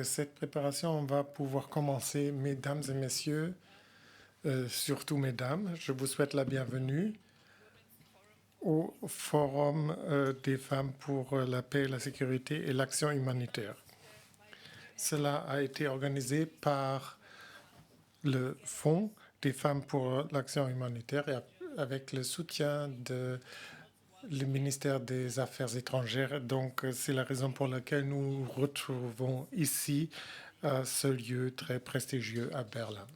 Cette préparation, on va pouvoir commencer, mesdames et messieurs, surtout mesdames. Je vous souhaite la bienvenue au Forum des femmes pour la paix, la sécurité et l'action humanitaire. Cela a été organisé par le Fonds des femmes pour l'action humanitaire et avec le soutien de le ministère des Affaires étrangères. Donc, c'est la raison pour laquelle nous nous retrouvons ici, à ce lieu très prestigieux à Berlin.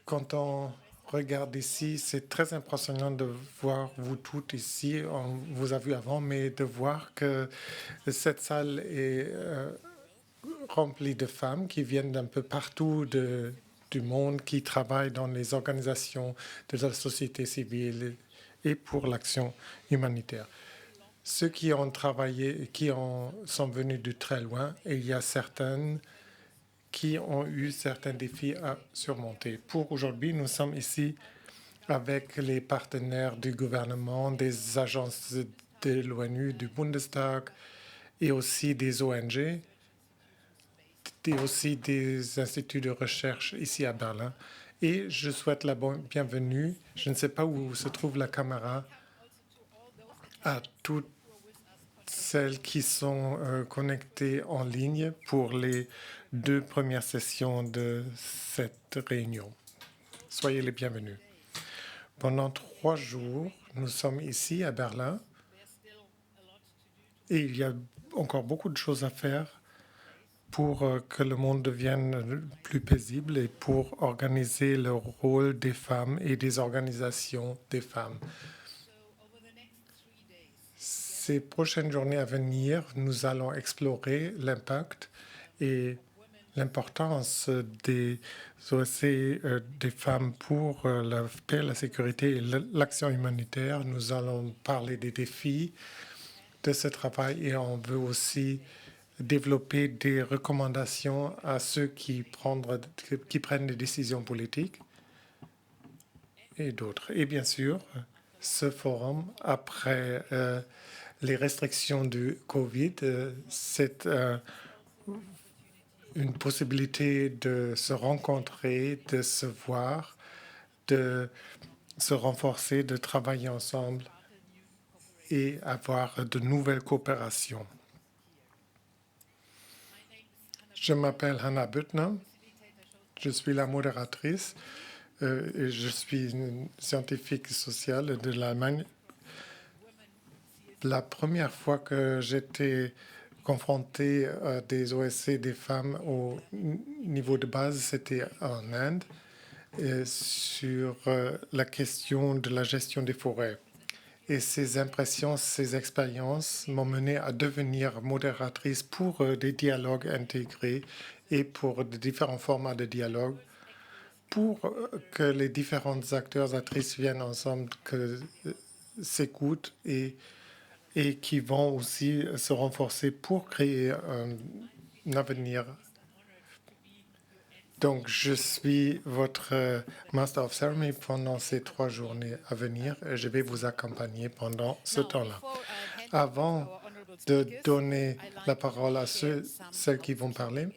Quand on regarde ici, c'est très impressionnant de voir vous toutes ici. On vous a vu avant, mais de voir que cette salle est remplie de femmes qui viennent d'un peu partout du monde, qui travaillent dans les organisations de la société civile et pour l'action humanitaire. Ceux qui ont travaillé, sont venus de très loin, et il y a certaines qui ont eu certains défis à surmonter. Pour aujourd'hui, nous sommes ici avec les partenaires du gouvernement, des agences de l'ONU, du Bundestag et aussi des ONG et aussi des instituts de recherche ici à Berlin. Et je souhaite la bienvenue, je ne sais pas où se trouve la caméra, à toutes celles qui sont connectées en ligne pour les 2 premières sessions de cette réunion. Soyez les bienvenus. Pendant 3 jours, nous sommes ici à Berlin et il y a encore beaucoup de choses à faire pour que le monde devienne plus paisible et pour organiser le rôle des femmes et des organisations des femmes. Ces prochaines journées à venir, nous allons explorer l'impact et l'importance des OSC des femmes pour la paix, la sécurité et l'action humanitaire. Nous allons parler des défis de ce travail et on veut aussi développer des recommandations à ceux qui prennent des décisions politiques et d'autres. Et bien sûr, ce forum, après les restrictions du Covid, c'est une possibilité de se rencontrer, de se voir, de se renforcer, de travailler ensemble et avoir de nouvelles coopérations. Je m'appelle Hannah Büttner, je suis la modératrice et je suis une scientifique sociale de l'Allemagne. La première fois que j'étais confronté à des OSC des femmes au niveau de base, c'était en Inde, sur la question de la gestion des forêts. Et ces impressions, ces expériences m'ont mené à devenir modératrice pour des dialogues intégrés et pour de différents formats de dialogue, pour que les différents acteurs, actrices viennent ensemble, que s'écoutent et qui vont aussi se renforcer pour créer un avenir. Donc, je suis votre Master of Ceremony pendant ces 3 journées à venir et je vais vous accompagner pendant ce temps-là. Avant de donner la parole à celles qui vont parler,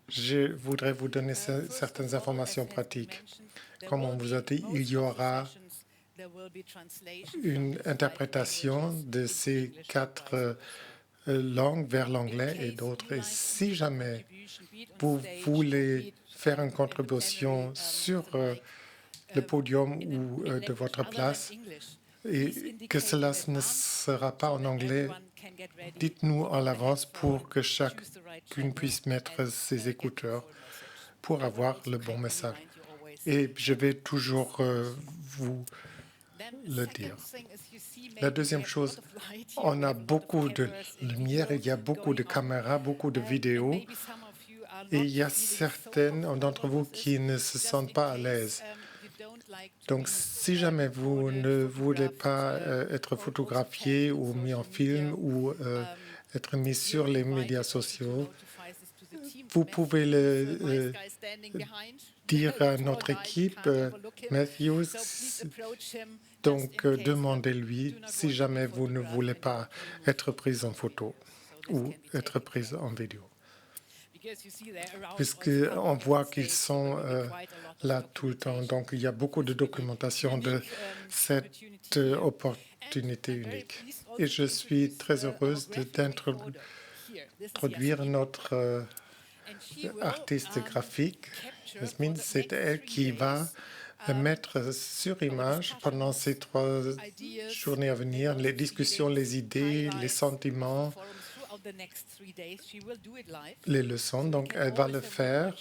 je voudrais vous donner certaines informations pratiques. Comme on vous a dit, il y aura une interprétation de ces 4 langues vers l'anglais et d'autres. Et si jamais vous voulez faire une contribution sur le podium ou de votre place et que cela ne sera pas en anglais, dites-nous en avance pour que chacune puisse mettre ses écouteurs pour avoir le bon message. Et je vais toujours vous le dire. La deuxième chose, on a beaucoup de lumière, il y a beaucoup de caméras, beaucoup de vidéos, et il y a certaines d'entre vous qui ne se sentent pas à l'aise. Donc, si jamais vous ne voulez pas être photographié ou mis en film ou être mis sur les médias sociaux, vous pouvez le dire à notre équipe, Matthews. Donc, demandez-lui si jamais vous ne voulez pas être pris en photo. ou être prise en vidéo. Puisqu'on voit qu'ils sont là tout le temps. Donc, il y a beaucoup de documentation de cette opportunité unique. Et je suis très heureuse d'introduire notre artiste graphique. Yasmine, c'est elle qui va mettre sur image pendant ces 3 journées à venir les discussions, les idées, les sentiments, les leçons. Donc, elle va le faire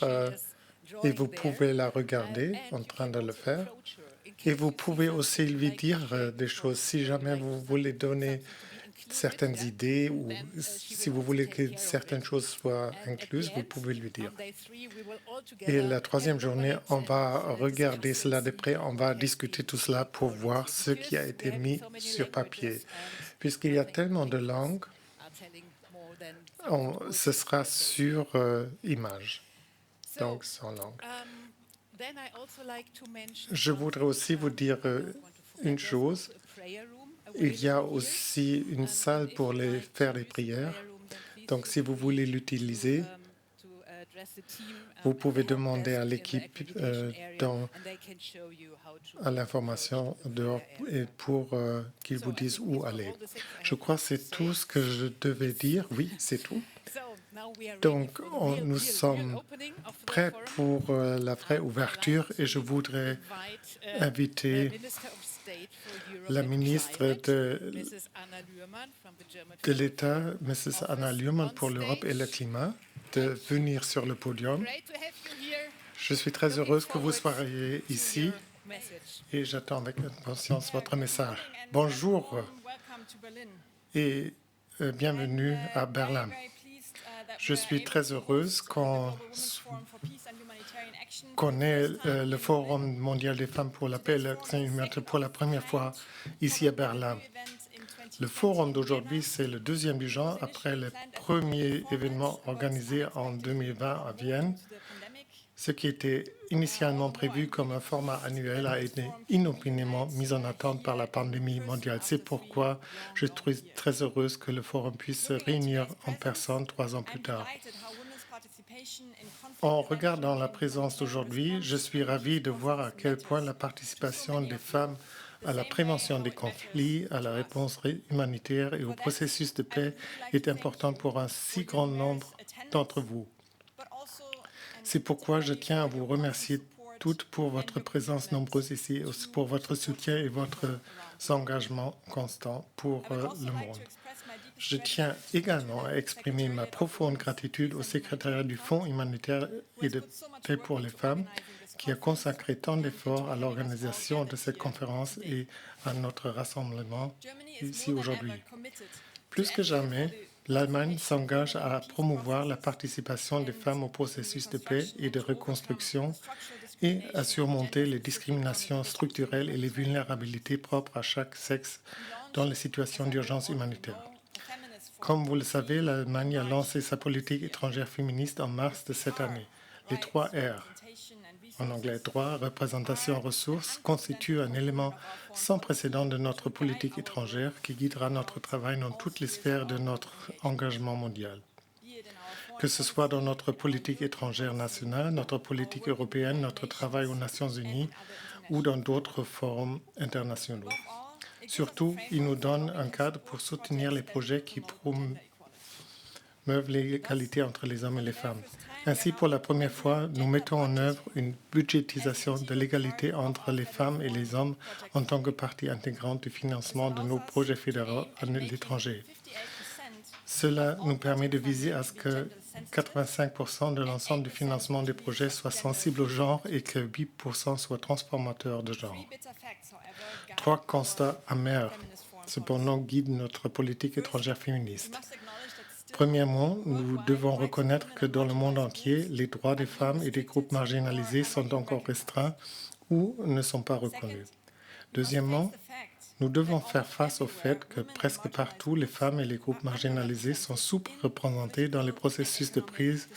et vous pouvez la regarder en train de le faire. Et vous pouvez aussi lui dire des choses si jamais vous voulez donner certaines idées ou si vous voulez que certaines choses soient incluses, vous pouvez lui dire. Et la 3e journée, on va regarder cela de près, on va discuter tout cela pour voir ce qui a été mis sur papier. Puisqu'il y a tellement de langues, ce sera sur image, donc sans langue. Je voudrais aussi vous dire une chose. Il y a aussi une salle pour faire les prières. Donc, si vous voulez l'utiliser, vous pouvez demander à l'équipe à l'information dehors et pour qu'ils vous disent où aller. Je crois que c'est tout ce que je devais dire. Oui, c'est tout. Donc, nous sommes prêts pour la vraie ouverture et je voudrais inviter la ministre de l'État, Mrs. Anna Luhrmann, pour l'Europe et le climat, de venir sur le podium. Je suis très heureuse que vous soyez ici et j'attends avec impatience votre message. Bonjour et bienvenue à Berlin. Je suis très heureuse qu'on ait le Forum mondial des femmes pour la paix et l'action humanitaire pour la première fois ici à Berlin. Le forum d'aujourd'hui, c'est le 2e du genre après le premier événement organisé en 2020 à Vienne. Ce qui était initialement prévu comme un format annuel a été inopinément mis en attente par la pandémie mondiale. C'est pourquoi je suis très heureuse que le forum puisse se réunir en personne 3 ans plus tard. En regardant la présence d'aujourd'hui, je suis ravie de voir à quel point la participation des femmes à la prévention des conflits, à la réponse humanitaire et au processus de paix est importante pour un si grand nombre d'entre vous. C'est pourquoi je tiens à vous remercier toutes pour votre présence nombreuse ici, pour votre soutien et votre engagement constant pour le monde. Je tiens également à exprimer ma profonde gratitude au secrétariat du Fonds humanitaire et de paix pour les femmes qui a consacré tant d'efforts à l'organisation de cette conférence et à notre rassemblement ici aujourd'hui. Plus que jamais, l'Allemagne s'engage à promouvoir la participation des femmes au processus de paix et de reconstruction et à surmonter les discriminations structurelles et les vulnérabilités propres à chaque sexe dans les situations d'urgence humanitaire. Comme vous le savez, l'Allemagne a lancé sa politique étrangère féministe en mars de cette année. Les 3 R, en anglais droit, représentation, ressources, constituent un élément sans précédent de notre politique étrangère qui guidera notre travail dans toutes les sphères de notre engagement mondial. Que ce soit dans notre politique étrangère nationale, notre politique européenne, notre travail aux Nations Unies ou dans d'autres forums internationaux. Surtout, il nous donne un cadre pour soutenir les projets qui promeuvent l'égalité entre les hommes et les femmes. Ainsi, pour la première fois, nous mettons en œuvre une budgétisation de l'égalité entre les femmes et les hommes en tant que partie intégrante du financement de nos projets fédéraux à l'étranger. Cela nous permet de viser à ce que 85% de l'ensemble du financement des projets soit sensible au genre et que 8% soit transformateur de genre. 3 constats amers, cependant, guident notre politique étrangère féministe. Premièrement, nous devons reconnaître que dans le monde entier, les droits des femmes et des groupes marginalisés sont encore restreints ou ne sont pas reconnus. Deuxièmement, nous devons faire face au fait que presque partout, les femmes et les groupes marginalisés sont sous-représentés dans les processus de prise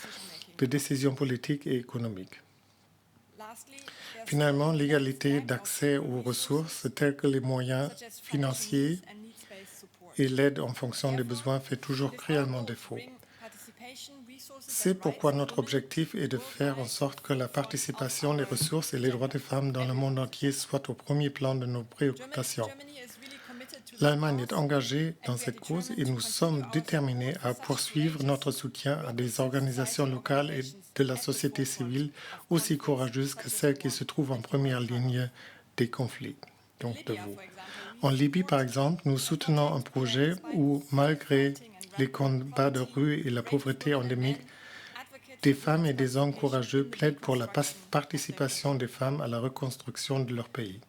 de décisions politiques et économiques. Finalement, l'égalité d'accès aux ressources telles que les moyens financiers et l'aide en fonction des besoins fait toujours cruellement défaut. C'est pourquoi notre objectif est de faire en sorte que la participation, les ressources et les droits des femmes dans le monde entier soient au premier plan de nos préoccupations. L'Allemagne est engagée dans cette cause et nous sommes déterminés à poursuivre notre soutien à des organisations locales et de la société civile aussi courageuses que celles qui se trouvent en première ligne des conflits, donc de vous. En Libye, par exemple, nous soutenons un projet où, malgré les combats de rue et la pauvreté endémique, des femmes et des hommes courageux plaident pour la participation des femmes à la reconstruction de leur pays.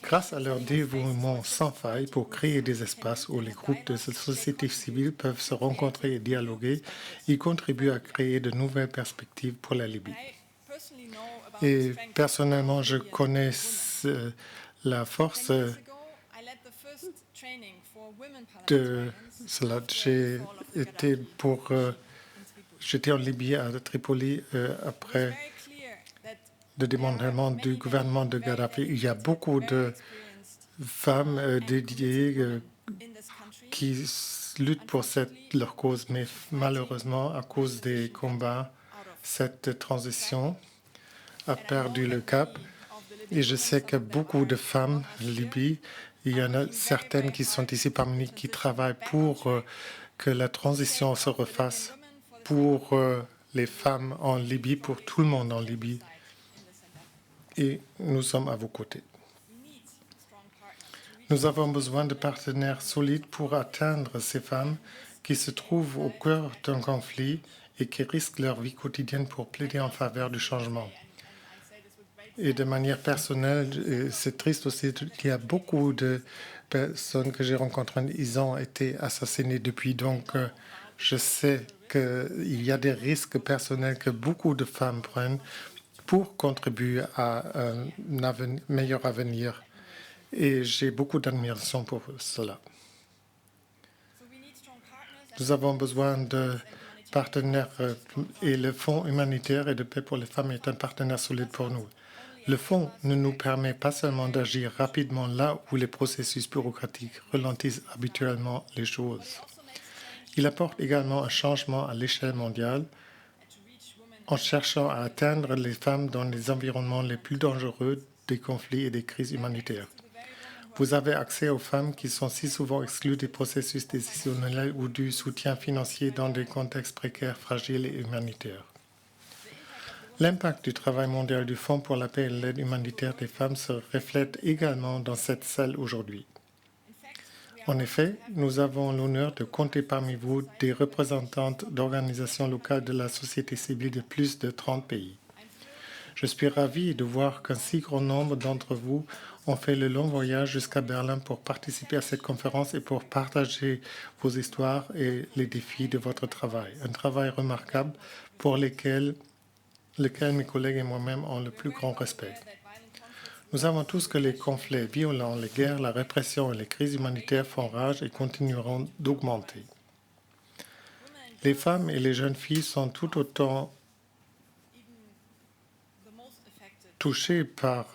Grâce à leur dévouement sans faille pour créer des espaces où les groupes de la société civile peuvent se rencontrer et dialoguer, ils contribuent à créer de nouvelles perspectives pour la Libye. Et personnellement, je connais la force de cela. J'étais en Libye, à Tripoli, après le démantèlement du gouvernement de Kadhafi. Il y a beaucoup de femmes dédiées qui luttent pour leur cause, mais malheureusement, à cause des combats, cette transition a perdu le cap. Et je sais que beaucoup de femmes en Libye, il y en a certaines qui sont ici parmi nous, qui travaillent pour que la transition se refasse pour les femmes en Libye, pour tout le monde en Libye. Et nous sommes à vos côtés. Nous avons besoin de partenaires solides pour atteindre ces femmes qui se trouvent au cœur d'un conflit et qui risquent leur vie quotidienne pour plaider en faveur du changement. Et de manière personnelle, c'est triste aussi qu'il y a beaucoup de personnes que j'ai rencontrées, ils ont été assassinés depuis. Donc, je sais qu'il y a des risques personnels que beaucoup de femmes prennent pour contribuer à un meilleur avenir. Et j'ai beaucoup d'admiration pour cela. Nous avons besoin de partenaires et le Fonds humanitaire et de paix pour les femmes est un partenaire solide pour nous. Le Fonds ne nous permet pas seulement d'agir rapidement là où les processus bureaucratiques ralentissent habituellement les choses. Il apporte également un changement à l'échelle mondiale en cherchant à atteindre les femmes dans les environnements les plus dangereux des conflits et des crises humanitaires. Vous avez accès aux femmes qui sont si souvent exclues des processus décisionnels ou du soutien financier dans des contextes précaires, fragiles et humanitaires. L'impact du travail mondial du Fonds pour la paix et l'aide humanitaire des femmes se reflète également dans cette salle aujourd'hui. En effet, nous avons l'honneur de compter parmi vous des représentantes d'organisations locales de la société civile de plus de 30 pays. Je suis ravi de voir qu'un si grand nombre d'entre vous ont fait le long voyage jusqu'à Berlin pour participer à cette conférence et pour partager vos histoires et les défis de votre travail. Un travail remarquable pour lequel mes collègues et moi-même ont le plus grand respect. Nous savons tous que les conflits violents, les guerres, la répression et les crises humanitaires font rage et continueront d'augmenter. Les femmes et les jeunes filles sont tout autant touchées par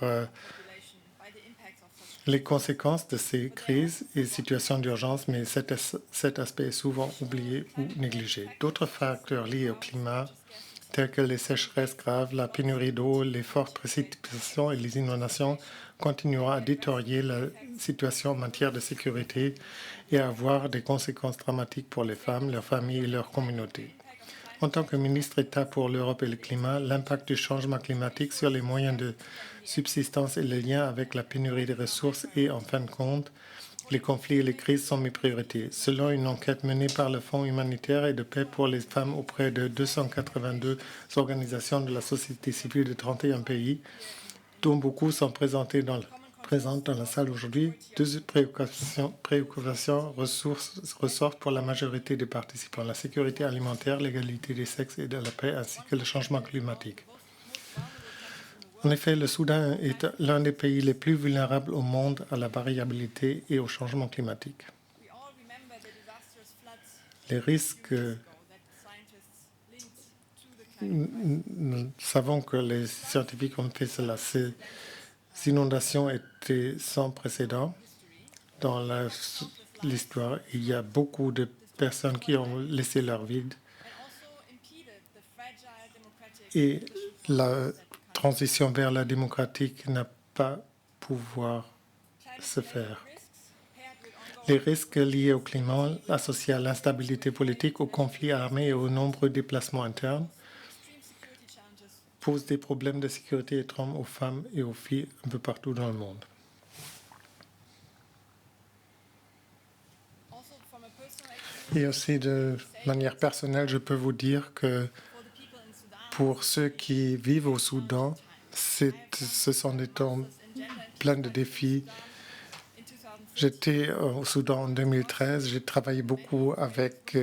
les conséquences de ces crises et situations d'urgence, mais cet aspect est souvent oublié ou négligé. D'autres facteurs liés au climat, tels que les sécheresses graves, la pénurie d'eau, les fortes précipitations et les inondations, continueront à détériorer la situation en matière de sécurité et à avoir des conséquences dramatiques pour les femmes, leurs familles et leurs communautés. En tant que ministre d'État pour l'Europe et le climat, l'impact du changement climatique sur les moyens de subsistance et le lien avec la pénurie des ressources et, en fin de compte, les conflits et les crises sont mes priorités. Selon une enquête menée par le Fonds humanitaire et de paix pour les femmes auprès de 282 organisations de la société civile de 31 pays, dont beaucoup sont présentes dans la salle aujourd'hui, deux préoccupations ressortent pour la majorité des participants: la sécurité alimentaire, l'égalité des sexes et de la paix, ainsi que le changement climatique. En effet, le Soudan est l'un des pays les plus vulnérables au monde à la variabilité et au changement climatique. Les risques, nous savons que les scientifiques ont fait cela. Ces inondations étaient sans précédent dans l'histoire. Il y a beaucoup de personnes qui ont laissé leur vie et la transition vers la démocratique n'a pas pouvoir se faire. Les risques liés au climat associés à l'instabilité politique, aux conflits armés et aux nombreux déplacements internes posent des problèmes de sécurité extrêmes aux femmes et aux filles un peu partout dans le monde. Et aussi de manière personnelle, je peux vous dire que pour ceux qui vivent au Soudan, ce sont des temps pleins de défis. J'étais au Soudan en 2013. J'ai travaillé beaucoup avec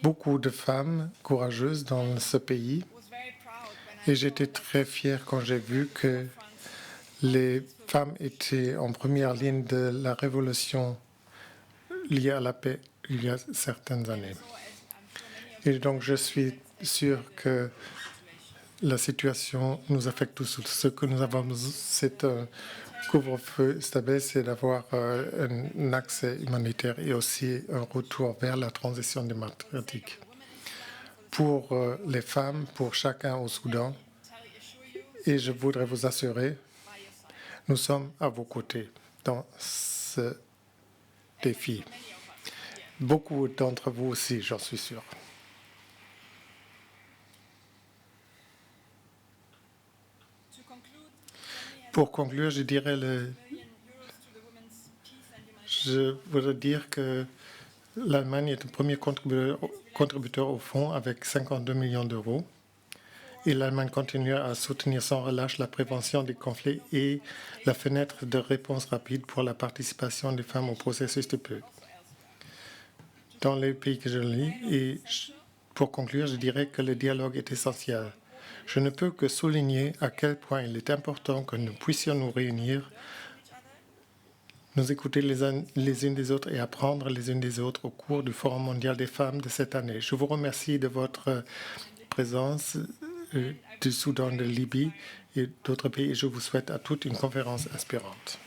beaucoup de femmes courageuses dans ce pays. Et j'étais très fier quand j'ai vu que les femmes étaient en première ligne de la révolution liée à la paix il y a certaines années. Et donc, je suis sûr que la situation nous affecte tous. Ce que nous avons, c'est un couvre-feu stable, c'est d'avoir un accès humanitaire et aussi un retour vers la transition démocratique. Pour les femmes, pour chacun au Soudan, et je voudrais vous assurer, nous sommes à vos côtés dans ce défi. Beaucoup d'entre vous aussi, j'en suis sûr. Pour conclure, je voudrais dire que l'Allemagne est le premier contributeur au fonds avec 52 millions d'euros. Et l'Allemagne continue à soutenir sans relâche la prévention des conflits et la fenêtre de réponse rapide pour la participation des femmes au processus de paix dans les pays que je lis. Et pour conclure, je dirais que le dialogue est essentiel. Je ne peux que souligner à quel point il est important que nous puissions nous réunir, nous écouter les unes des autres et apprendre les unes des autres au cours du Forum mondial des femmes de cette année. Je vous remercie de votre présence du Soudan, de Libye et d'autres pays. Et je vous souhaite à toutes une conférence inspirante.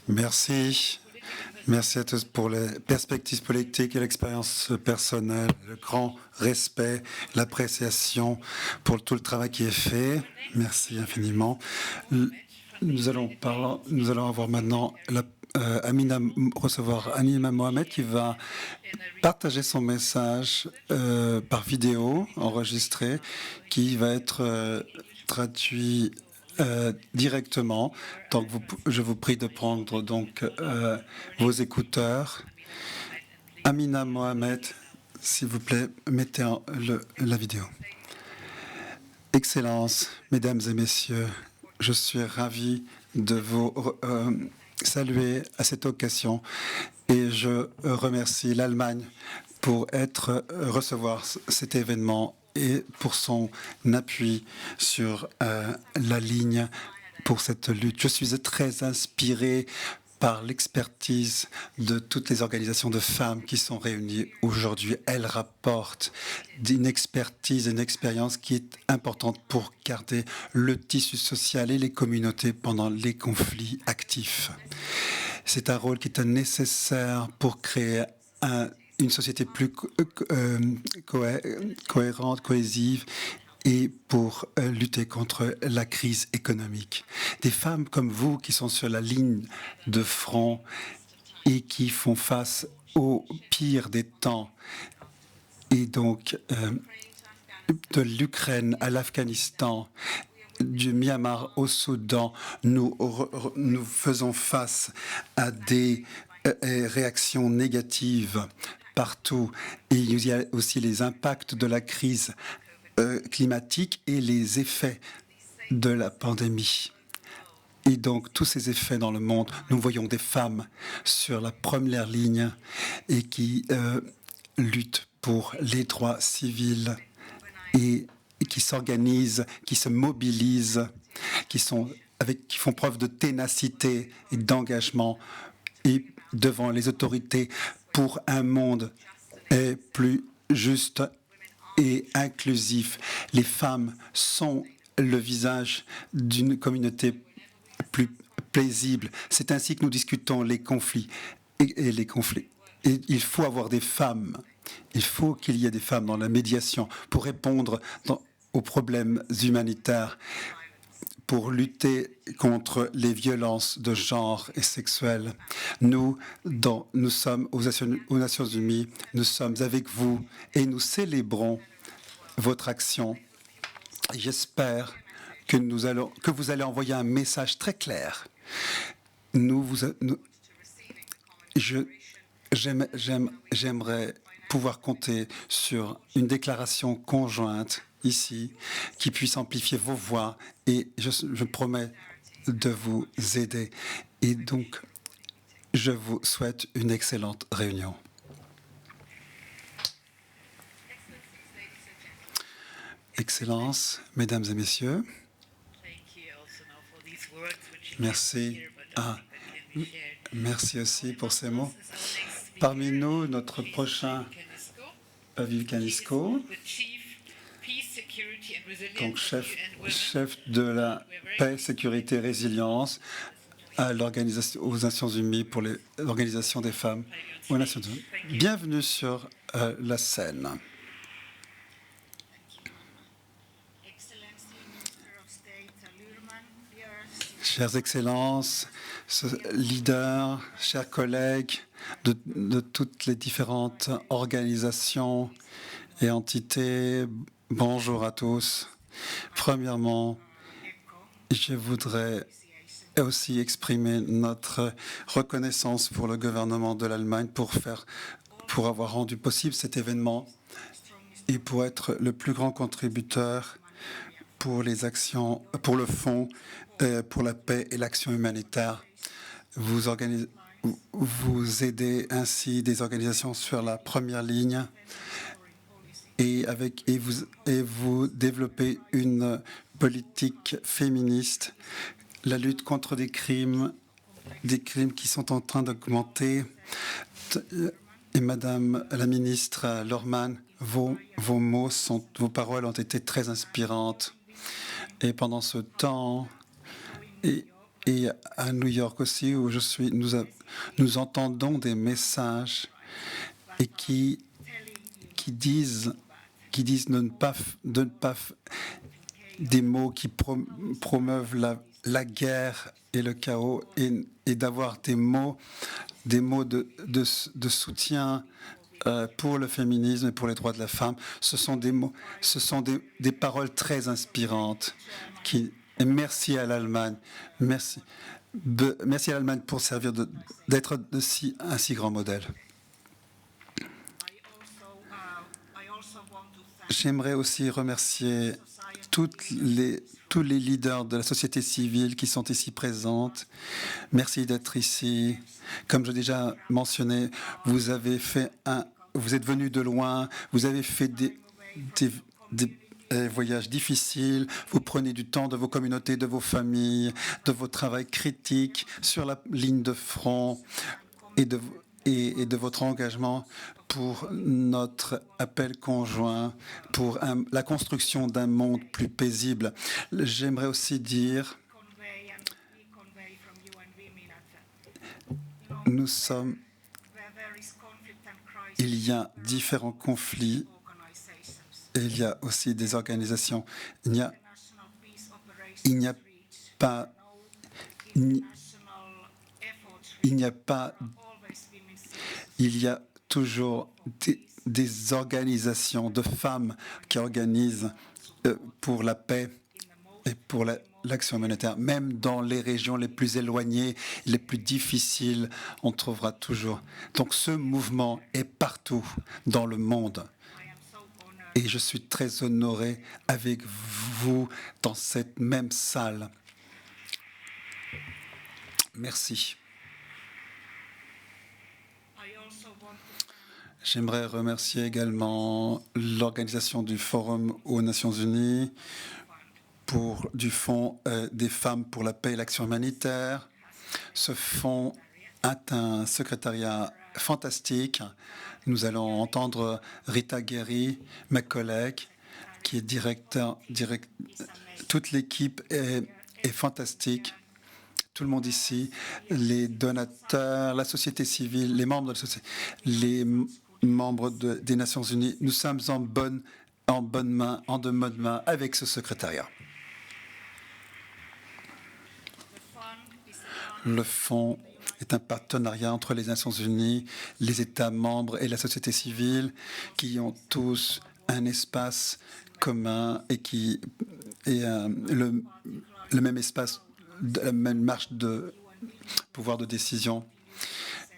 Merci. Merci à tous pour les perspectives politiques et l'expérience personnelle, le grand respect, l'appréciation pour tout le travail qui est fait. Merci infiniment. Nous allons avoir maintenant recevoir Amina Mohamed qui va partager son message par vidéo enregistré qui va être traduit directement. Donc, je vous prie de prendre donc vos écouteurs. Amina Mohamed, s'il vous plaît, mettez la vidéo. Excellences, mesdames et messieurs, je suis ravi de vous saluer à cette occasion et je remercie l'Allemagne pour recevoir cet événement et pour son appui sur la ligne pour cette lutte. Je suis très inspiré par l'expertise de toutes les organisations de femmes qui sont réunies aujourd'hui. Elles rapportent une expertise, une expérience qui est importante pour garder le tissu social et les communautés pendant les conflits actifs. C'est un rôle qui est nécessaire pour créer une société plus cohérente, cohésive et pour lutter contre la crise économique. Des femmes comme vous qui sont sur la ligne de front et qui font face au pire des temps et donc de l'Ukraine à l'Afghanistan, du Myanmar au Soudan, nous faisons face à des réactions négatives partout. Et il y a aussi les impacts de la crise climatique et les effets de la pandémie. Et donc, tous ces effets dans le monde, nous voyons des femmes sur la première ligne et qui luttent pour les droits civils et qui s'organisent, qui se mobilisent, qui font preuve de ténacité et d'engagement et devant les autorités pour un monde plus juste et inclusif. Les femmes sont le visage d'une communauté plus paisible. C'est ainsi que nous discutons les conflits et les conflits. Et il faut avoir des femmes. Il faut qu'il y ait des femmes dans la médiation pour répondre aux problèmes humanitaires, pour lutter contre les violences de genre et sexuelles. Nous sommes aux Nations Unies, nous sommes avec vous et nous célébrons votre action. J'espère que vous allez envoyer un message très clair. J'aimerais pouvoir compter sur une déclaration conjointe ici qui puisse amplifier vos voix et je promets de vous aider. Et donc, je vous souhaite une excellente réunion. Excellences, mesdames et messieurs, merci aussi pour ces mots. Parmi nous, notre prochain Pavel Kanisko, donc chef de la paix, sécurité et résilience aux Nations Unies pour l'organisation des femmes aux Nations Unies. Bienvenue sur la scène. Chères Excellences, leaders, chers collègues de toutes les différentes organisations et entités, bonjour à tous. Premièrement, je voudrais aussi exprimer notre reconnaissance pour le gouvernement de l'Allemagne pour avoir rendu possible cet événement et pour être le plus grand contributeur pour les actions, pour le fonds pour la paix et l'action humanitaire. Vous aidez ainsi des organisations sur la première ligne et vous développez une politique féministe, la lutte contre des crimes qui sont en train d'augmenter. Et Madame la ministre Lorman, vos paroles ont été très inspirantes. Et pendant ce temps, et à New York aussi, où je suis, nous entendons des messages et qui disent de ne pas des mots qui promeuvent la guerre et le chaos et d'avoir des mots de soutien pour le féminisme et pour les droits de la femme. Ce sont des paroles très inspirantes. Et merci à l'Allemagne. Merci à l'Allemagne pour servir d'être un si grand modèle. J'aimerais aussi remercier tous les leaders de la société civile qui sont ici présentes. Merci d'être ici. Comme j'ai déjà mentionné, vous êtes venus de loin, vous avez fait des voyages difficiles, vous prenez du temps de vos communautés, de vos familles, de vos travaux critiques sur la ligne de front et de votre engagement pour notre appel conjoint, pour la construction d'un monde plus paisible. J'aimerais aussi dire, il y a différents conflits et il y a aussi des organisations. Il y a toujours des organisations de femmes qui organisent pour la paix et pour l'action humanitaire. Même dans les régions les plus éloignées, les plus difficiles, on trouvera toujours. Donc ce mouvement est partout dans le monde. Et je suis très honoré avec vous dans cette même salle. Merci. J'aimerais remercier également l'organisation du Forum aux Nations Unies du Fonds des femmes pour la paix et l'action humanitaire. Ce fonds a un secrétariat fantastique. Nous allons entendre Rita Guerri, ma collègue, qui est directeur. Toute l'équipe est fantastique. Tout le monde ici, les donateurs, la société civile, les membres de la société, les membres des Nations Unies, nous sommes en de bonne main avec ce secrétariat. Le fonds est un partenariat entre les Nations Unies, les États membres et la société civile qui ont tous un espace commun et le même espace, la même marge de pouvoir de décision.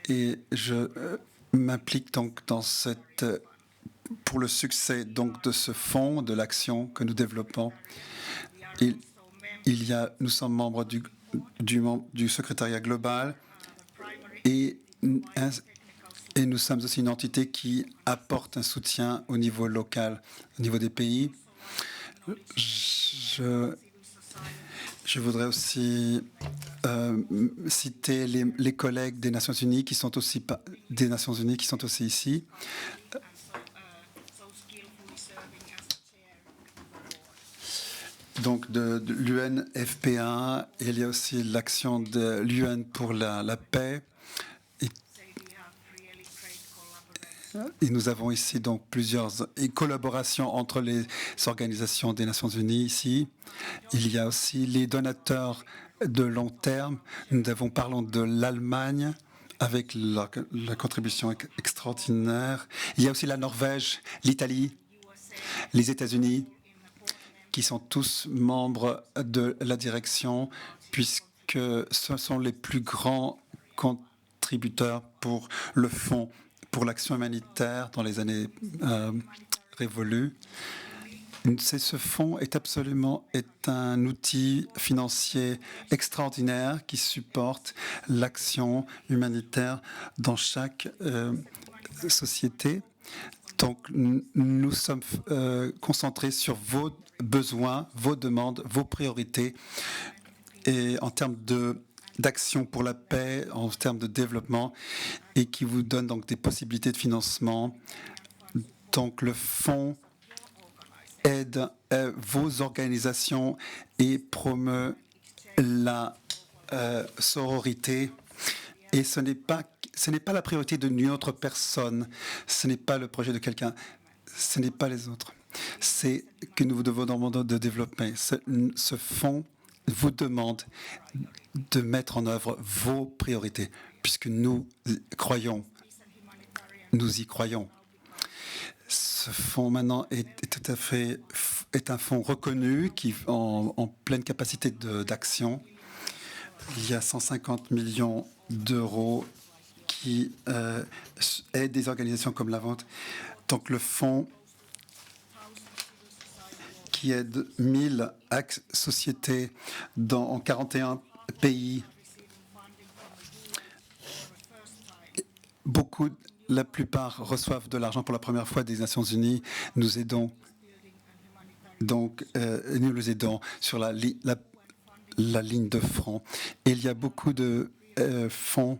Et je m'implique donc dans pour le succès donc de ce fonds, de l'action que nous développons. Nous sommes membres du secrétariat global et nous sommes aussi une entité qui apporte un soutien au niveau local, au niveau des pays. Je voudrais aussi citer les collègues des Nations Unies qui sont aussi ici. Donc de l'UNFPA, il y a aussi l'action de l'UN pour la paix. Et nous avons ici donc plusieurs collaborations entre les organisations des Nations Unies ici. Il y a aussi les donateurs de long terme. Parlons de l'Allemagne avec la contribution extraordinaire. Il y a aussi la Norvège, l'Italie, les États-Unis, qui sont tous membres de la direction, puisque ce sont les plus grands contributeurs pour le fonds pour l'action humanitaire dans les années révolues. Ce fonds est un outil financier extraordinaire qui supporte l'action humanitaire dans chaque société. Donc, nous sommes concentrés sur vos besoins, vos demandes, vos priorités et en termes d'action pour la paix, en termes de développement, et qui vous donne donc des possibilités de financement. Donc le fonds aide vos organisations et promeut la sororité. Et ce n'est pas la priorité d'une autre personne, ce n'est pas le projet de quelqu'un, ce n'est pas les autres. C'est que nous vous demandons de développer. Ce fonds vous demande de mettre en œuvre vos priorités, puisque nous y croyons. Ce fonds maintenant est un fonds reconnu qui en pleine capacité d'action. Il y a 150 millions d'euros qui aident des organisations comme la vôtre. Donc le fonds qui aide 1000 sociétés en 41 pays. La plupart reçoivent de l'argent pour la première fois des Nations Unies. Nous aidons nous les aidons sur la ligne de front. Et il y a beaucoup de fonds.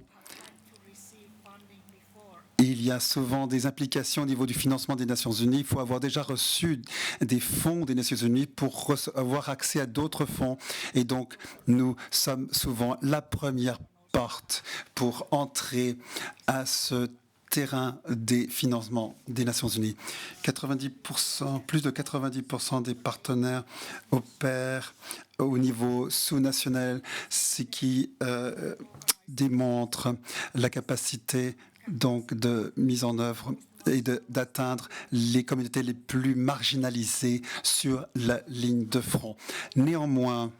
Il y a souvent des implications au niveau du financement des Nations Unies. Il faut avoir déjà reçu des fonds des Nations Unies pour avoir accès à d'autres fonds. Et donc, nous sommes souvent la première porte pour entrer à ce terrain des financements des Nations Unies. 90%, plus de 90% des partenaires opèrent au niveau sous-national, ce qui démontre la capacité donc de mise en œuvre et d'atteindre les communautés les plus marginalisées sur la ligne de front. Néanmoins,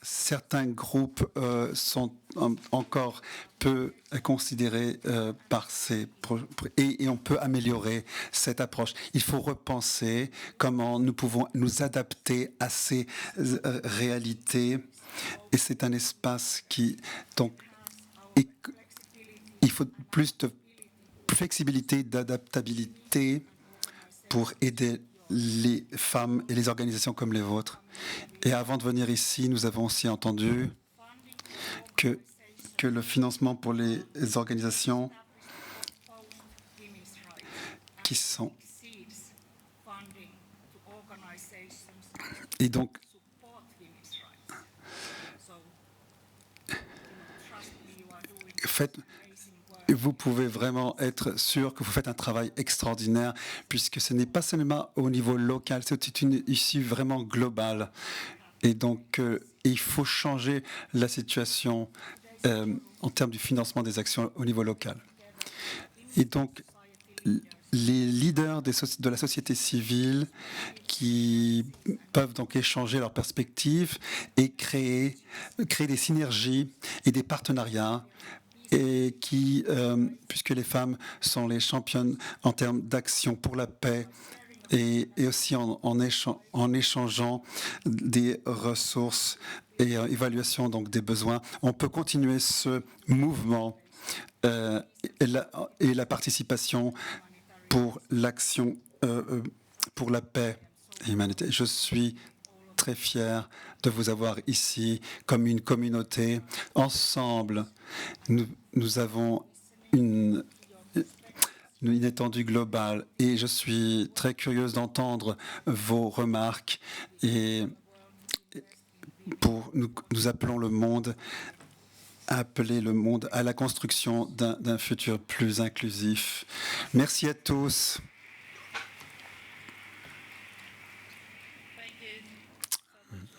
certains groupes sont encore peu considérés par et on peut améliorer cette approche. Il faut repenser comment nous pouvons nous adapter à ces réalités, et c'est un espace il faut plus de flexibilité, d'adaptabilité pour aider les femmes et les organisations comme les vôtres. Et avant de venir ici, nous avons aussi entendu que le financement pour les organisations Et donc, vous pouvez vraiment être sûr que vous faites un travail extraordinaire, puisque ce n'est pas seulement au niveau local, c'est une issue vraiment globale. Et donc, il faut changer la situation en termes du financement des actions au niveau local. Et donc, les leaders de la société civile qui peuvent donc échanger leurs perspectives et créer des synergies et des partenariats, et qui, puisque les femmes sont les championnes en termes d'action pour la paix, et aussi en échangeant des ressources et évaluation donc des besoins, on peut continuer ce mouvement et la participation pour l'action pour la paix et l'humanité. Je suis très fier de vous avoir ici comme une communauté. Ensemble, nous avons une étendue globale, et je suis très curieuse d'entendre vos remarques, et nous appelons le monde à appeler le monde à la construction d'un futur plus inclusif. Merci à tous.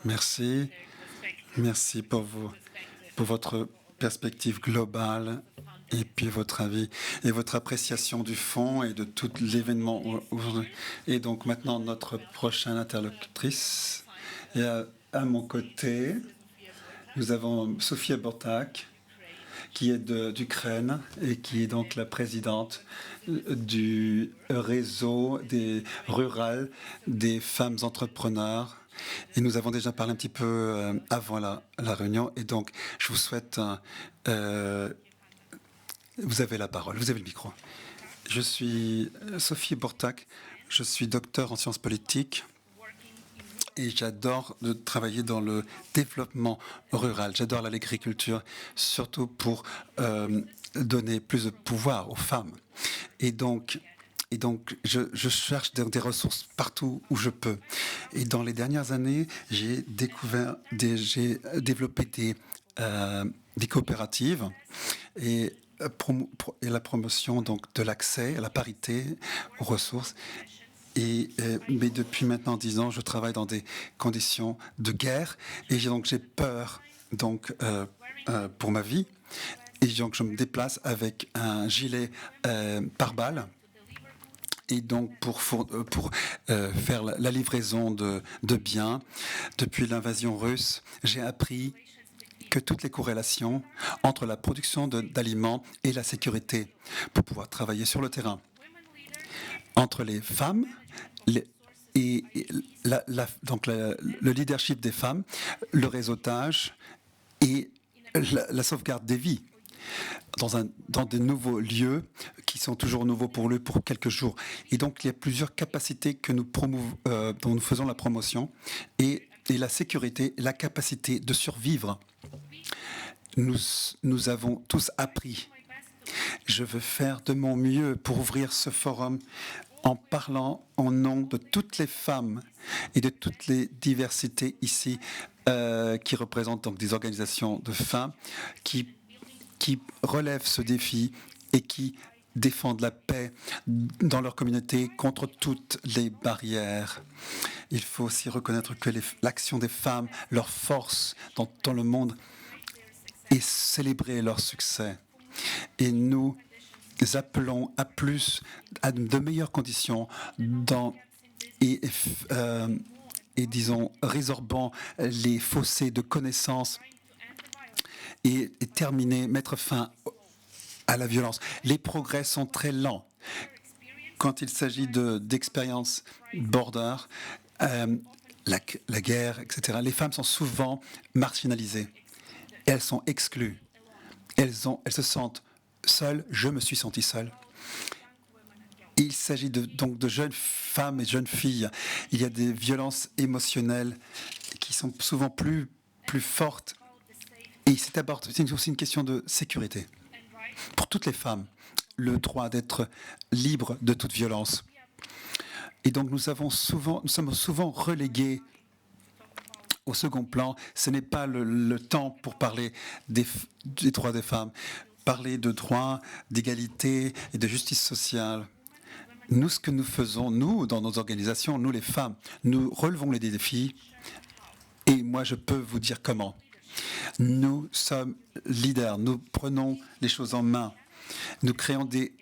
Merci. Merci pour votre perspective globale, et puis votre avis et votre appréciation du fond et de tout l'événement aujourd'hui. Et donc maintenant, notre prochaine interlocutrice. Et à mon côté, nous avons Sofia Bortak, qui est d'Ukraine et qui est donc la présidente du réseau rural des femmes entrepreneurs. Et nous avons déjà parlé un petit peu avant la réunion. Et donc, je vous souhaite... vous avez la parole, vous avez le micro. Je suis Sophie Bortak, je suis docteur en sciences politiques. Et j'adore travailler dans le développement rural. J'adore l'agriculture, surtout pour donner plus de pouvoir aux femmes. Et donc je cherche des ressources partout où je peux. Et dans les dernières années, j'ai développé des coopératives et la promotion donc de l'accès à la parité aux ressources. Mais depuis maintenant 10 ans, je travaille dans des conditions de guerre, et donc j'ai peur pour ma vie. Et donc je me déplace avec un gilet pare-balles, et donc pour faire la livraison de biens. Depuis l'invasion russe, j'ai appris que toutes les corrélations entre la production d'aliments et la sécurité, pour pouvoir travailler sur le terrain, entre les femmes donc le leadership des femmes, le réseautage et la sauvegarde des vies dans des nouveaux lieux qui sont toujours nouveaux pour eux pour quelques jours. Et donc il y a plusieurs capacités que dont nous faisons la promotion, et la sécurité, la capacité de survivre. Nous avons tous appris. Je veux faire de mon mieux pour ouvrir ce forum en parlant en nom de toutes les femmes et de toutes les diversités ici qui représentent donc des organisations de femmes qui relèvent ce défi et qui défendent la paix dans leur communauté contre toutes les barrières. Il faut aussi reconnaître que l'action des femmes, leur force dans le monde, et célébrer leur succès. Et nous appelons à de meilleures conditions et disons, résorbant les fossés de connaissances et mettre fin à la violence. Les progrès sont très lents. Quand il s'agit d'expériences border, la guerre, etc., les femmes sont souvent marginalisées. Elles sont exclues. Elles se sentent seules. Je me suis sentie seule. Il s'agit donc de jeunes femmes et jeunes filles. Il y a des violences émotionnelles qui sont souvent plus fortes. Et c'est aussi une question de sécurité. Pour toutes les femmes, le droit d'être libre de toute violence. Et donc nous sommes souvent relégués au second plan. Ce n'est pas le temps pour parler des droits des femmes, parler de droits, d'égalité et de justice sociale. Nous, ce que nous faisons, nous, dans nos organisations, nous les femmes, nous relevons les défis et moi je peux vous dire comment. Nous sommes leaders, nous prenons les choses en main, nous créons des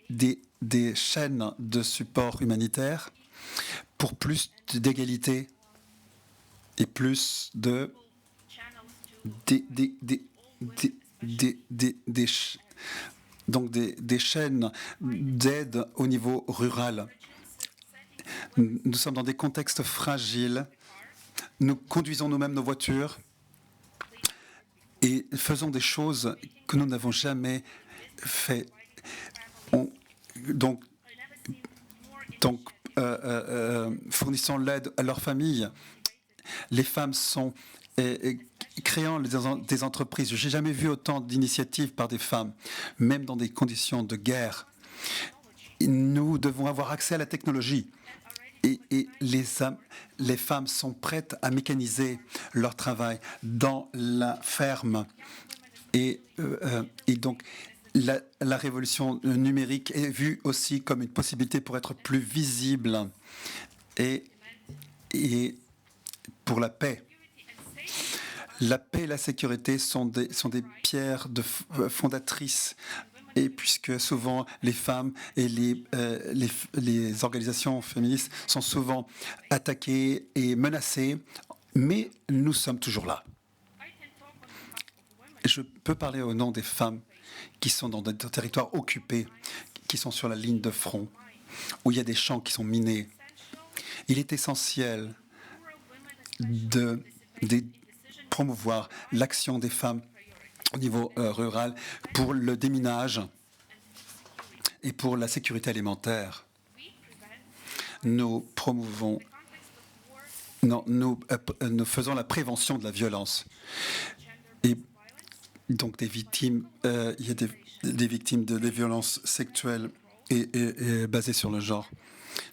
chaînes de support humanitaire pour plus d'égalité et plus des chaînes d'aide au niveau rural. Nous sommes dans des contextes fragiles. Nous conduisons nous-mêmes nos voitures et faisons des choses que nous n'avons jamais fait. Fournissant l'aide à leurs familles. Les femmes sont créant des entreprises. Je n'ai jamais vu autant d'initiatives par des femmes, même dans des conditions de guerre. Nous devons avoir accès à la technologie. Et les femmes sont prêtes à mécaniser leur travail dans la ferme. Et donc, la révolution numérique est vue aussi comme une possibilité pour être plus visible et pour la paix. La paix et la sécurité sont des pierres fondatrices. Et puisque souvent les femmes et les organisations féministes sont souvent attaquées et menacées, mais nous sommes toujours là. Je peux parler au nom des femmes qui sont dans des territoires occupés, qui sont sur la ligne de front, où il y a des champs qui sont minés. Il est essentiel de promouvoir l'action des femmes au niveau rural pour le déminage et pour la sécurité alimentaire. Nous faisons la prévention de la violence. Et donc il y a des victimes de violences sexuelles et basées sur le genre.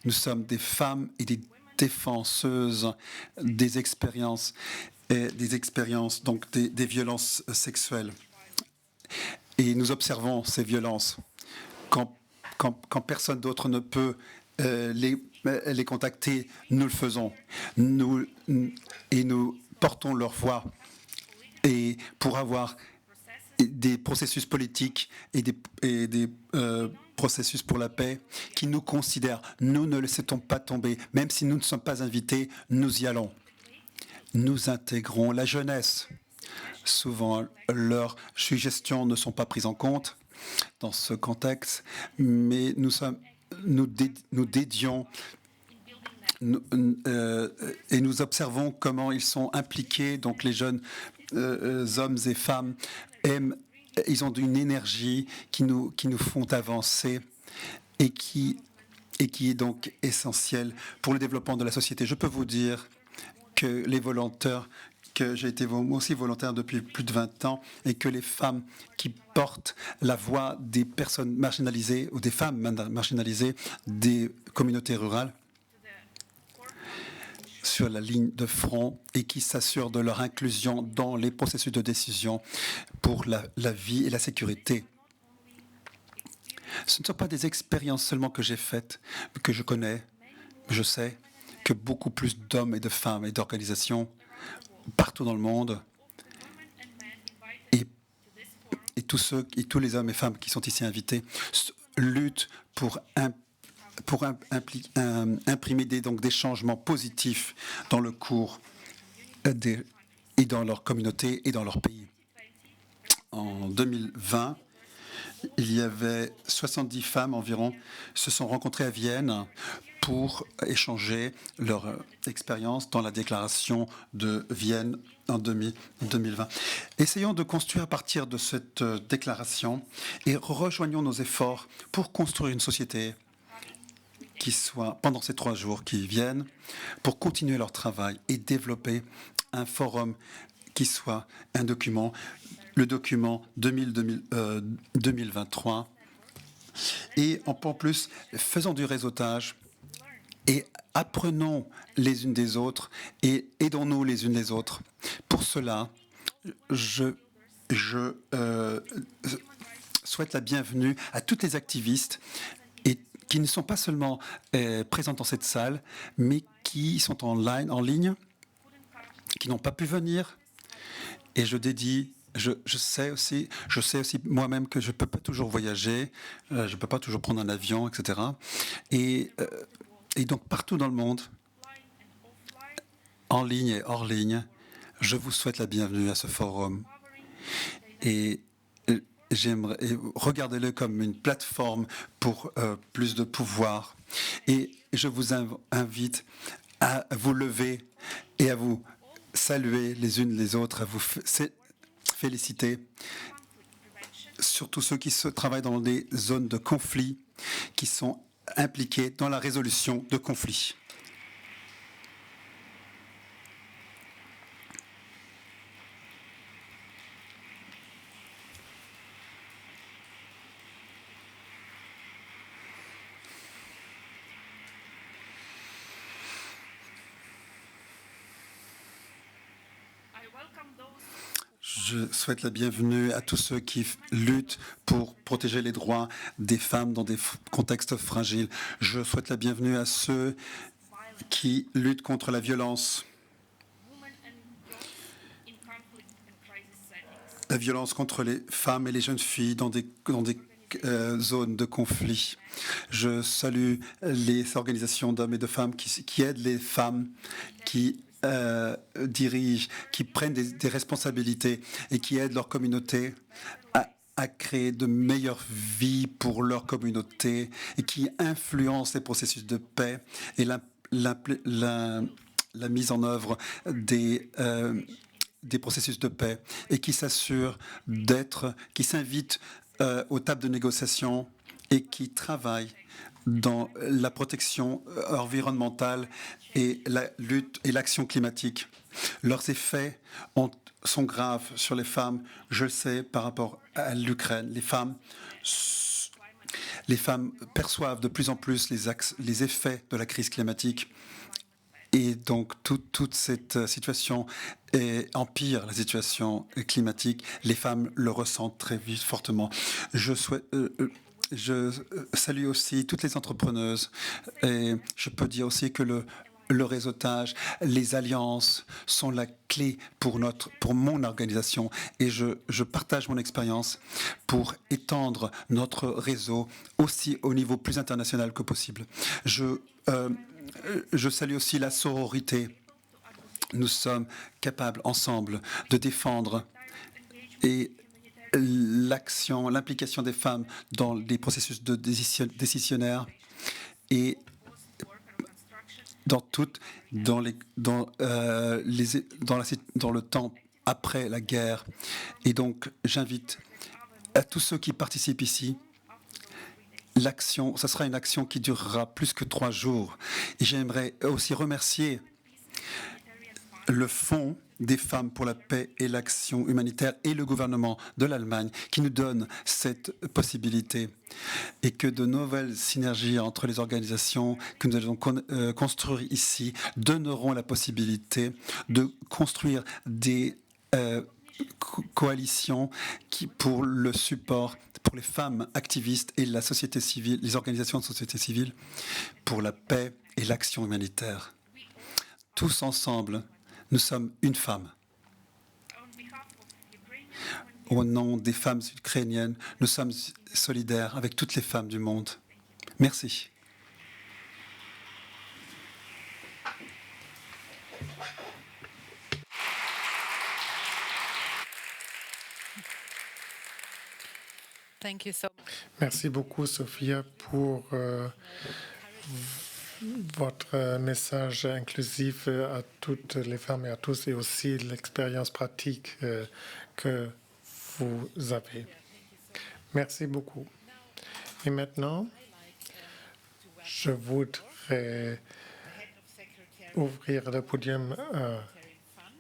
Nous sommes des femmes et des défenseuses des expériences donc des violences sexuelles. Et nous observons ces violences. Quand personne d'autre ne peut les contacter, nous le faisons. Nous portons leur voix. Et pour avoir des processus politiques et des processus pour la paix qui nous considèrent, nous ne laissons pas tomber. Même si nous ne sommes pas invités, nous y allons. Nous intégrons la jeunesse. Souvent, leurs suggestions ne sont pas prises en compte dans ce contexte, mais nous dédions et nous observons comment ils sont impliqués. Donc les jeunes hommes et femmes ils ont une énergie qui nous font avancer et qui est donc essentielle pour le développement de la société. Je peux vous dire que les volontaires, que j'ai été aussi volontaire depuis plus de 20 ans, et que les femmes qui portent la voix des personnes marginalisées ou des femmes marginalisées des communautés rurales sur la ligne de front et qui s'assurent de leur inclusion dans les processus de décision pour la vie et la sécurité. Ce ne sont pas des expériences seulement que j'ai faites, que je connais, je sais que beaucoup plus d'hommes et de femmes et d'organisations partout dans le monde et tous les hommes et femmes qui sont ici invités luttent pour imprimer des changements positifs dans le cours et dans leur communauté et dans leur pays. En 2020, il y avait 70 femmes environ se sont rencontrées à Vienne pour échanger leur expérience dans la déclaration de Vienne en 2020. Essayons de construire à partir de cette déclaration et rejoignons nos efforts pour construire une société qui soit, pendant ces 3 jours qui viennent, pour continuer leur travail et développer un forum qui soit un document, le document 2023. Et en plus, faisons du réseautage et apprenons les unes des autres et aidons-nous les unes les autres. Pour cela, je souhaite la bienvenue à toutes les activistes et qui ne sont pas seulement présentes dans cette salle, mais qui sont en ligne, qui n'ont pas pu venir. Et je sais aussi moi-même que je ne peux pas toujours voyager, je ne peux pas toujours prendre un avion, etc. Et donc partout dans le monde, en ligne et hors ligne, je vous souhaite la bienvenue à ce forum. Et regardez-le comme une plateforme pour plus de pouvoir. Et je vous invite à vous lever et à vous saluer les unes les autres, à vous féliciter, surtout ceux qui travaillent dans des zones de conflit, qui sont impliqués dans la résolution de conflits. Je souhaite la bienvenue à tous ceux qui luttent pour protéger les droits des femmes dans des contextes fragiles. Je souhaite la bienvenue à ceux qui luttent contre la violence. La violence contre les femmes et les jeunes filles dans des zones de conflit. Je salue les organisations d'hommes et de femmes qui aident les femmes, qui dirigent, qui prennent des responsabilités et qui aident leur communauté à créer de meilleures vies pour leur communauté et qui influencent les processus de paix et la mise en œuvre des processus de paix et qui s'assurent qui s'invitent aux tables de négociation et qui travaillent dans la protection environnementale et la lutte et l'action climatique. Leurs effets sont graves sur les femmes, je le sais, par rapport à l'Ukraine. Les femmes perçoivent de plus en plus les effets de la crise climatique. Et donc, toute cette situation empire la situation climatique. Les femmes le ressentent très vite, fortement. Je salue aussi toutes les entrepreneuses. Et je peux dire aussi que le réseautage, les alliances sont la clé pour mon organisation. Et je partage mon expérience pour étendre notre réseau aussi au niveau plus international que possible. Je salue aussi la sororité. Nous sommes capables ensemble de défendre et l'implication des femmes dans les processus décisionnaires et dans le temps après la guerre. Et donc, j'invite à tous ceux qui participent ici. Ce sera une action qui durera plus que 3 jours. Et j'aimerais aussi remercier le Fonds des femmes pour la paix et l'action humanitaire et le gouvernement de l'Allemagne qui nous donne cette possibilité et que de nouvelles synergies entre les organisations que nous allons construire ici donneront la possibilité de construire des coalitions pour le support pour les femmes activistes et la société civile, les organisations de société civile pour la paix et l'action humanitaire. Tous ensemble, nous sommes une femme. Au nom des femmes ukrainiennes, nous sommes solidaires avec toutes les femmes du monde. Merci. Merci beaucoup, Sophia, pour votre message inclusif à toutes les femmes et à tous, et aussi l'expérience pratique que vous avez. Merci beaucoup. Et maintenant, je voudrais ouvrir le podium à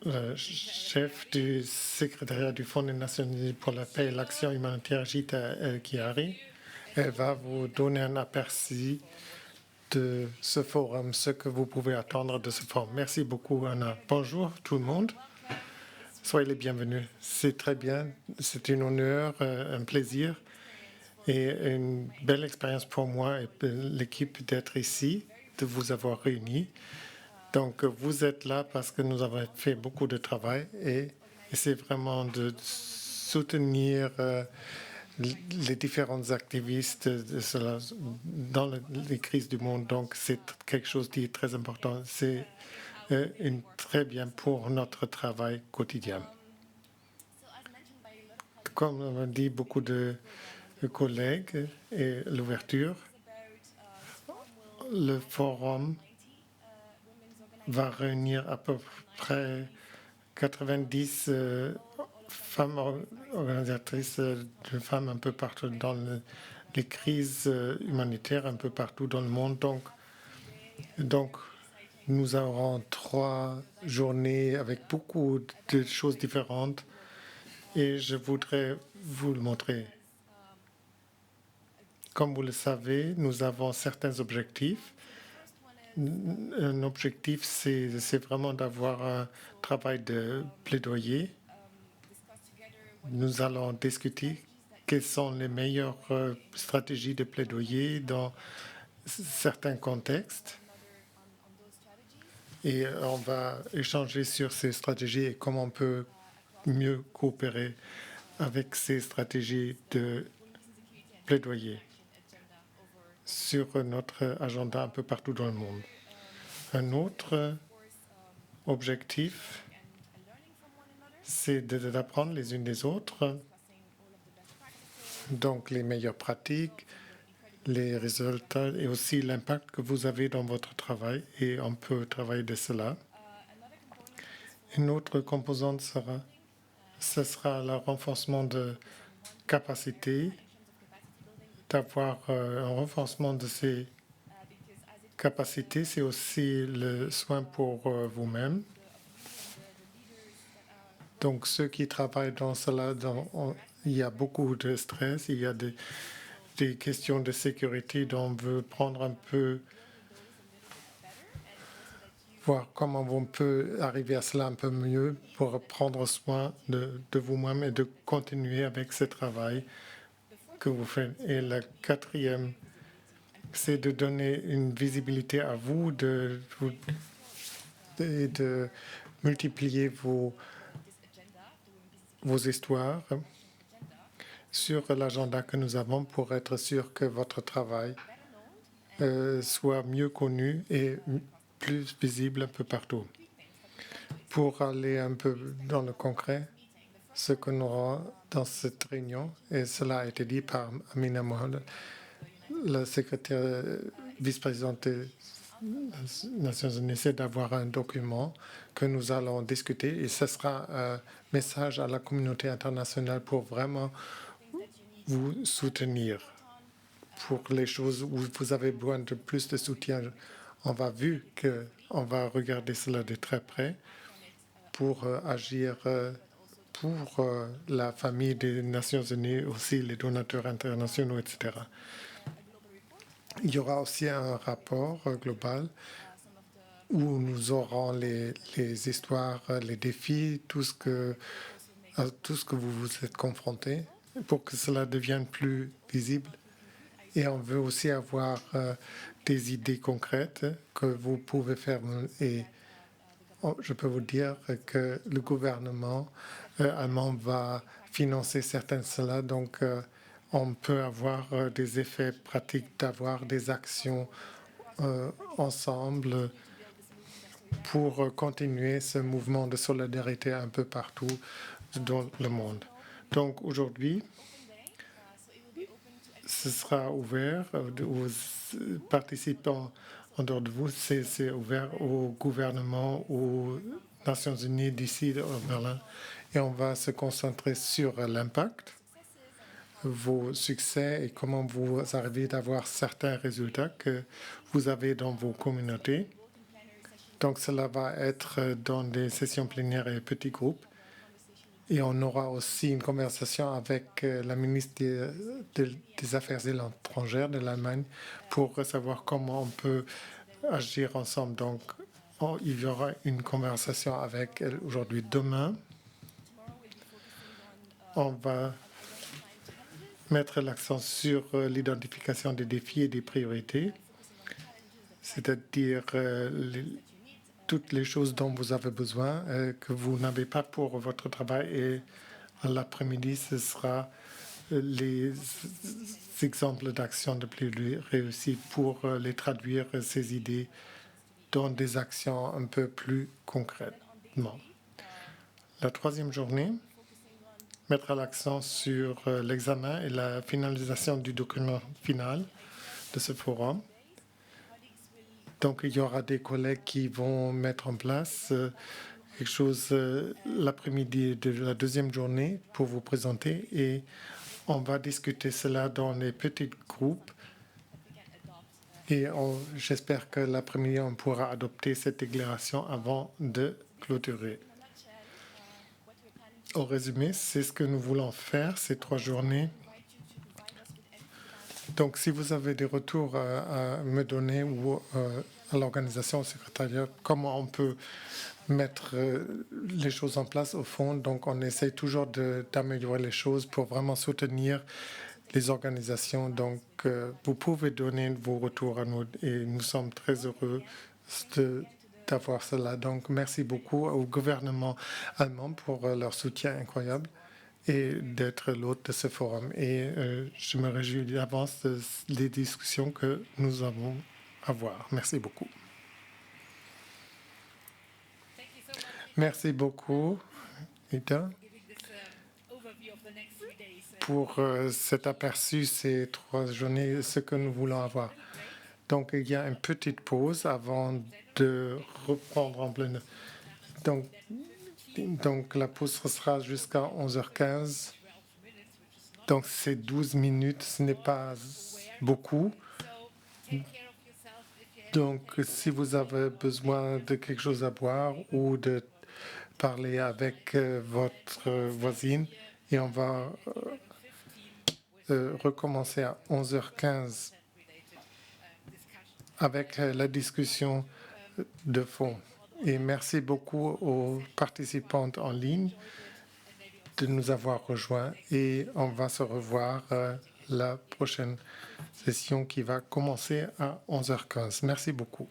le chef du secrétariat du Fonds des Nations Unies pour la paix et l'action humanitaire, Gita El-Kiari. Elle va vous donner un aperçu de ce forum, ce que vous pouvez attendre de ce forum. Merci beaucoup, Anna. Bonjour tout le monde. Soyez les bienvenus. C'est très bien. C'est un honneur, un plaisir et une belle expérience pour moi et l'équipe d'être ici, de vous avoir réunis. Donc, vous êtes là parce que nous avons fait beaucoup de travail et c'est vraiment de soutenir les différents activistes dans les crises du monde. Donc, c'est quelque chose qui est très important. C'est très bien pour notre travail quotidien. Comme on dit beaucoup de collègues et l'ouverture, le forum va réunir à peu près 90 femmes organisatrices de femmes un peu partout dans les crises humanitaires, un peu partout dans le monde. Donc nous aurons 3 journées avec beaucoup de choses différentes et je voudrais vous le montrer. Comme vous le savez, nous avons certains objectifs. Un objectif, c'est vraiment d'avoir un travail de plaidoyer. Nous allons discuter quelles sont les meilleures stratégies de plaidoyer dans certains contextes. Et on va échanger sur ces stratégies et comment on peut mieux coopérer avec ces stratégies de plaidoyer sur notre agenda un peu partout dans le monde. Un autre objectif, c'est d'apprendre les unes des autres, donc les meilleures pratiques, les résultats et aussi l'impact que vous avez dans votre travail et on peut travailler de cela. Une autre composante ce sera le renforcement de capacité, d'avoir un renforcement de ces capacités. C'est aussi le soin pour vous-même. Donc, ceux qui travaillent dans cela, il y a beaucoup de stress, il y a des questions de sécurité dont on veut prendre un peu, voir comment on peut arriver à cela un peu mieux pour prendre soin de vous-même et de continuer avec ce travail que vous faites. Et la quatrième, c'est de donner une visibilité à vous, de multiplier vos histoires sur l'agenda que nous avons pour être sûr que votre travail soit mieux connu et plus visible un peu partout. Pour aller un peu dans le concret, ce que nous aurons dans cette réunion, et cela a été dit par Amina Mohamed, la secrétaire vice-présidente des Nations Unies, c'est d'avoir un document que nous allons discuter et ce sera un message à la communauté internationale pour vraiment vous soutenir pour les choses où vous avez besoin de plus de soutien. On va regarder cela de très près pour agir pour la famille des Nations Unies, aussi les donateurs internationaux, etc. Il y aura aussi un rapport global où nous aurons les histoires, les défis, tout ce que vous vous êtes confrontés pour que cela devienne plus visible. Et on veut aussi avoir des idées concrètes que vous pouvez faire. Et je peux vous dire que le gouvernement allemand va financer certaines de cela. Donc, on peut avoir des effets pratiques, d'avoir des actions ensemble pour continuer ce mouvement de solidarité un peu partout dans le monde. Donc, aujourd'hui, ce sera ouvert aux participants en dehors de vous. C'est ouvert au gouvernement, aux Nations Unies d'ici à Berlin. Et on va se concentrer sur l'impact, vos succès et comment vous arrivez d'avoir certains résultats que vous avez dans vos communautés. Donc, cela va être dans des sessions plénières et petits groupes. Et on aura aussi une conversation avec la ministre des Affaires étrangères de l'Allemagne pour savoir comment on peut agir ensemble. Donc, il y aura une conversation avec elle aujourd'hui. Demain, on va mettre l'accent sur l'identification des défis et des priorités, c'est-à-dire toutes les choses dont vous avez besoin, que vous n'avez pas pour votre travail. Et à l'après-midi, ce sera les exemples d'actions de plus réussies pour les traduire, ces idées, dans des actions un peu plus concrètement. La troisième journée mettra l'accent sur l'examen et la finalisation du document final de ce forum. Donc, il y aura des collègues qui vont mettre en place quelque chose l'après-midi de la deuxième journée pour vous présenter et on va discuter cela dans les petits groupes et j'espère que l'après-midi, on pourra adopter cette déclaration avant de clôturer. Au résumé, c'est ce que nous voulons faire ces 3 journées. Donc, si vous avez des retours à me donner ou à l'organisation, au secrétariat, comment on peut mettre les choses en place au fond. Donc, on essaie toujours d'améliorer les choses pour vraiment soutenir les organisations. Donc, vous pouvez donner vos retours à nous et nous sommes très heureux d'avoir cela. Donc, merci beaucoup au gouvernement allemand pour leur soutien incroyable et d'être l'hôte de ce forum. Et je me réjouis d'avance des discussions que nous avons à avoir. Merci beaucoup. Merci beaucoup, Ita, pour cet aperçu ces 3 journées, ce que nous voulons avoir. Donc, il y a une petite pause avant de reprendre en pleine. Donc la pause sera jusqu'à 11h15. Donc, c'est 12 minutes, ce n'est pas beaucoup. Donc, si vous avez besoin de quelque chose à boire ou de parler avec votre voisine, et on va recommencer à 11h15 avec la discussion de fond. Et merci beaucoup aux participantes en ligne de nous avoir rejoints et on va se revoir la prochaine session qui va commencer à 11h15. Merci beaucoup.